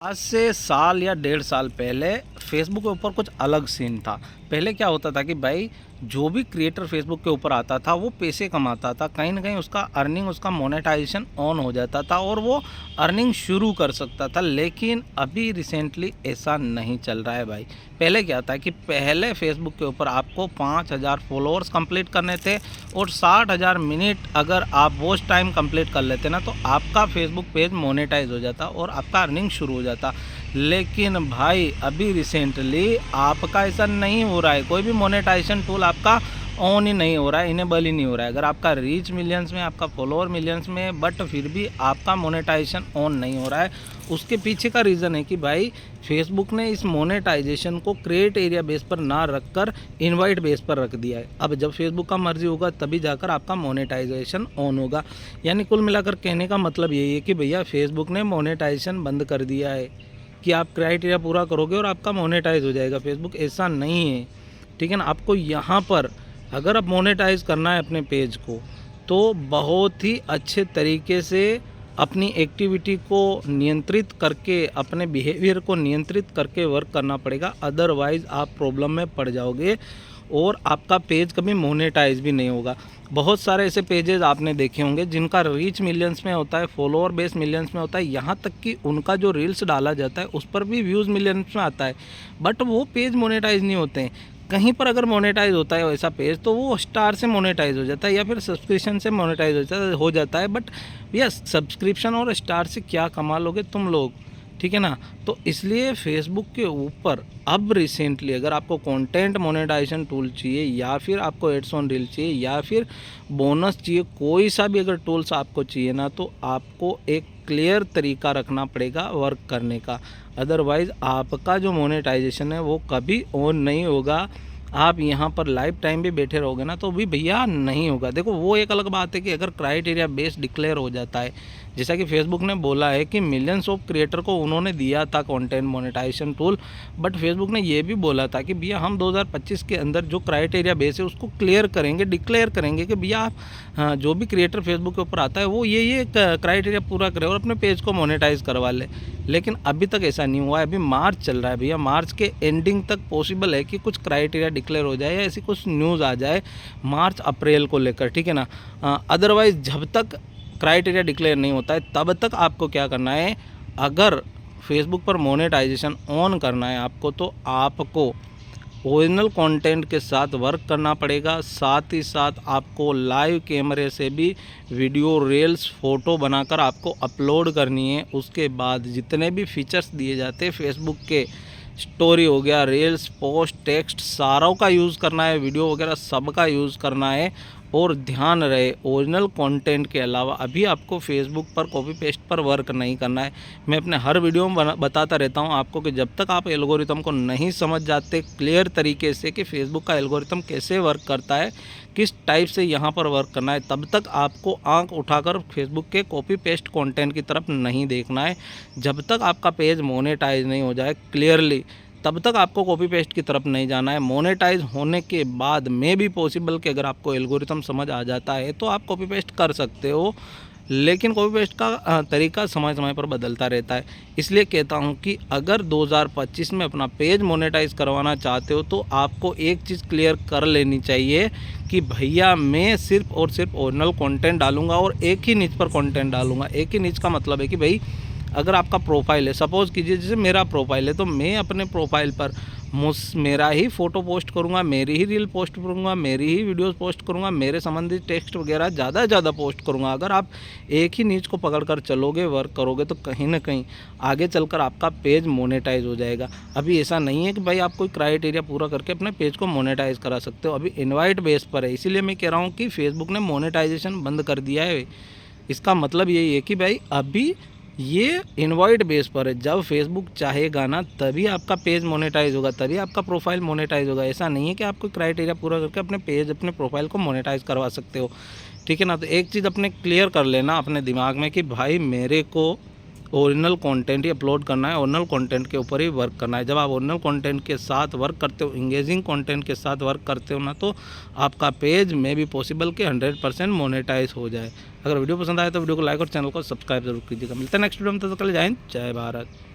आज से साल या 1.5 साल पहले फेसबुक के ऊपर कुछ अलग सीन था। पहले क्या होता था कि भाई जो भी क्रिएटर फेसबुक के ऊपर आता था वो पैसे कमाता था, कहीं ना कहीं उसका अर्निंग, उसका मोनेटाइजेशन ऑन हो जाता था और वो अर्निंग शुरू कर सकता था। लेकिन अभी रिसेंटली ऐसा नहीं चल रहा है भाई। पहले क्या था कि पहले फेसबुक के ऊपर आपको 5,000 फॉलोअर्स कंप्लीट करने थे और 60,000 मिनट अगर आप वॉच टाइम कंप्लीट कर लेते ना तो आपका फेसबुक पेज मोनेटाइज हो जाता और आपका अर्निंग शुरू हो जाता। लेकिन भाई अभी रिसेंटली आपका ऐसा नहीं हो रहा है, कोई भी मोनेटाइजेशन टूल आपका ऑन ही नहीं हो रहा है, इनेबल ही नहीं हो रहा है। अगर आपका रीच मिलियंस में, आपका फॉलोअर मिलियंस में, बट फिर भी आपका मोनेटाइजेशन ऑन नहीं हो रहा है। उसके पीछे का रीज़न है कि भाई फेसबुक ने इस मोनेटाइजेशन को क्रिएट एरिया बेस पर ना रखकर इनवाइट बेस पर रख दिया है। अब जब फेसबुक का मर्जी होगा तभी जाकर आपका मोनेटाइजेशन ऑन होगा। यानी कुल मिलाकर कहने का मतलब यही है कि भैया फेसबुक ने मोनेटाइजेशन बंद कर दिया है कि आप क्राइटेरिया पूरा करोगे और आपका मोनेटाइज हो जाएगा। फेसबुक ऐसा नहीं है, ठीक है ना। आपको यहाँ पर अगर आप मोनेटाइज करना है अपने पेज को तो बहुत ही अच्छे तरीके से अपनी एक्टिविटी को नियंत्रित करके, अपने बिहेवियर को नियंत्रित करके वर्क करना पड़ेगा। अदरवाइज़ आप प्रॉब्लम में पड़ जाओगे और आपका पेज कभी मोनेटाइज भी नहीं होगा। बहुत सारे ऐसे पेजेस आपने देखे होंगे जिनका रीच मिलियंस में होता है, फॉलोअर बेस मिलियंस में होता है, यहाँ तक कि उनका जो रील्स डाला जाता है उस पर भी व्यूज़ मिलियंस में आता है, बट वो पेज मोनेटाइज नहीं होते हैं। कहीं पर अगर मोनेटाइज होता है वैसा पेज तो वो स्टार से मोनेटाइज हो जाता है या फिर सब्सक्रिप्शन से मोनेटाइज हो जाता है। बट भैया सब्सक्रिप्शन और स्टार से क्या कमा लोगे तुम लोग, ठीक है ना। तो इसलिए फेसबुक के ऊपर अब रिसेंटली अगर आपको कंटेंट मोनेटाइजेशन टूल चाहिए या फिर आपको एड्स ऑन रील चाहिए या फिर बोनस चाहिए, कोई सा भी अगर टूल्स आपको चाहिए ना तो आपको एक क्लियर तरीका रखना पड़ेगा वर्क करने का। अदरवाइज़ आपका जो मोनेटाइजेशन है वो कभी ऑन नहीं होगा। आप यहाँ पर लाइफ टाइम भी बैठे रहोगे ना तो भी भैया नहीं होगा। देखो वो एक अलग बात है कि अगर क्राइटेरिया बेस डिक्लेयर हो जाता है, जैसा कि फेसबुक ने बोला है कि मिलियंस ऑफ क्रिएटर को उन्होंने दिया था content monetization tool, but Facebook ने ये भी बोला था कि भैया हम 2025 के अंदर जो क्राइटेरिया बेस है उसको क्लियर करेंगे, डिक्लेयर करेंगे कि भैया आप जो भी क्रिएटर फेसबुक के ऊपर आता है वो ये क्राइटेरिया पूरा करे और अपने पेज को मोनेटाइज करवा ले। लेकिन अभी तक ऐसा नहीं हुआ है। अभी मार्च चल रहा है भैया, मार्च के एंडिंग तक पॉसिबल है कि कुछ क्राइटेरिया डिक्लेयर हो जाए या ऐसी कुछ न्यूज़ आ जाए मार्च अप्रैल को लेकर, ठीक है ना। अदरवाइज़ जब तक क्राइटेरिया डिक्लेयर नहीं होता है तब तक आपको क्या करना है, अगर फेसबुक पर मोनेटाइजेशन ऑन करना है आपको तो आपको ओरिजिनल कंटेंट के साथ वर्क करना पड़ेगा। साथ ही साथ आपको लाइव कैमरे से भी वीडियो, रील्स, फ़ोटो बनाकर आपको अपलोड करनी है। उसके बाद जितने भी फीचर्स दिए जाते हैं फेसबुक के, स्टोरी हो गया, रील्स, पोस्ट, टेक्स्ट, सारों का यूज़ करना है, वीडियो वगैरह सब का यूज़ करना है। और ध्यान रहे ओरिजिनल कंटेंट के अलावा अभी आपको फेसबुक पर कॉपी पेस्ट पर वर्क नहीं करना है। मैं अपने हर वीडियो में बताता रहता हूं आपको कि जब तक आप एल्गोरिथम को नहीं समझ जाते क्लियर तरीके से कि फेसबुक का एल्गोरिथम कैसे वर्क करता है, किस टाइप से यहाँ पर वर्क करना है, तब तक आपको आंख उठाकर फेसबुक के कॉपी पेस्ट कंटेंट की तरफ नहीं देखना है। जब तक आपका पेज मोनेटाइज नहीं हो जाए क्लियरली तब तक आपको कॉपी पेस्ट की तरफ नहीं जाना है। मोनेटाइज होने के बाद में भी पॉसिबल कि अगर आपको एल्गोरिथम समझ आ जाता है तो आप कॉपी पेस्ट कर सकते हो, लेकिन कॉपी पेस्ट का तरीका समय समय पर बदलता रहता है। इसलिए कहता हूं कि अगर 2025 में अपना पेज मोनेटाइज करवाना चाहते हो तो आपको एक चीज़ क्लियर कर लेनी चाहिए कि भैया मैं सिर्फ और सिर्फ ओरिजिनल कंटेंट डालूंगा और एक ही निच पर कंटेंट डालूंगा। एक ही निच का मतलब है कि भाई अगर आपका प्रोफाइल है, सपोज़ कीजिए जैसे मेरा प्रोफाइल है तो मैं अपने प्रोफाइल पर मेरा ही फ़ोटो पोस्ट करूँगा, मेरी ही रील पोस्ट करूँगा, मेरी ही वीडियोस पोस्ट करूँगा, मेरे संबंधित टेक्स्ट वगैरह ज़्यादा से ज़्यादा पोस्ट करूँगा। अगर आप एक ही नीच को पकड़ कर चलोगे, वर्क करोगे तो कहीं ना कहीं आगे चलकर आपका पेज मोनेटाइज हो जाएगा। अभी ऐसा नहीं है कि भाई आप कोई क्राइटेरिया पूरा करके अपने पेज को मोनेटाइज करा सकते हो, अभी इन्वाइट बेस पर है। इसीलिए मैं कह रहा हूँ कि फेसबुक ने मोनेटाइजेशन बंद कर दिया है। इसका मतलब यही है कि भाई अभी ये इनवाइट बेस पर है। जब फेसबुक चाहेगा ना तभी आपका पेज मोनेटाइज होगा, तभी आपका प्रोफाइल मोनेटाइज होगा। ऐसा नहीं है कि आप कोई क्राइटेरिया पूरा करके अपने पेज, अपने प्रोफाइल को मोनेटाइज करवा सकते हो, ठीक है ना। तो एक चीज़ अपने क्लियर कर लेना अपने दिमाग में कि भाई मेरे को ओरिजिनल कंटेंट ही अपलोड करना है, ओरिजिनल कंटेंट के ऊपर ही वर्क करना है। जब आप ओरिजिनल कंटेंट के साथ वर्क करते हो, इंगेजिंग कंटेंट के साथ वर्क करते हो ना तो आपका पेज में भी पॉसिबल कि 100% मोनेटाइज हो जाए। अगर वीडियो पसंद आए तो वीडियो को लाइक और चैनल को सब्सक्राइब जरूर कीजिएगा। मिलते हैं नेक्स्ट वीडियो में, तब तक के लिए जय हिंद, जय भारत।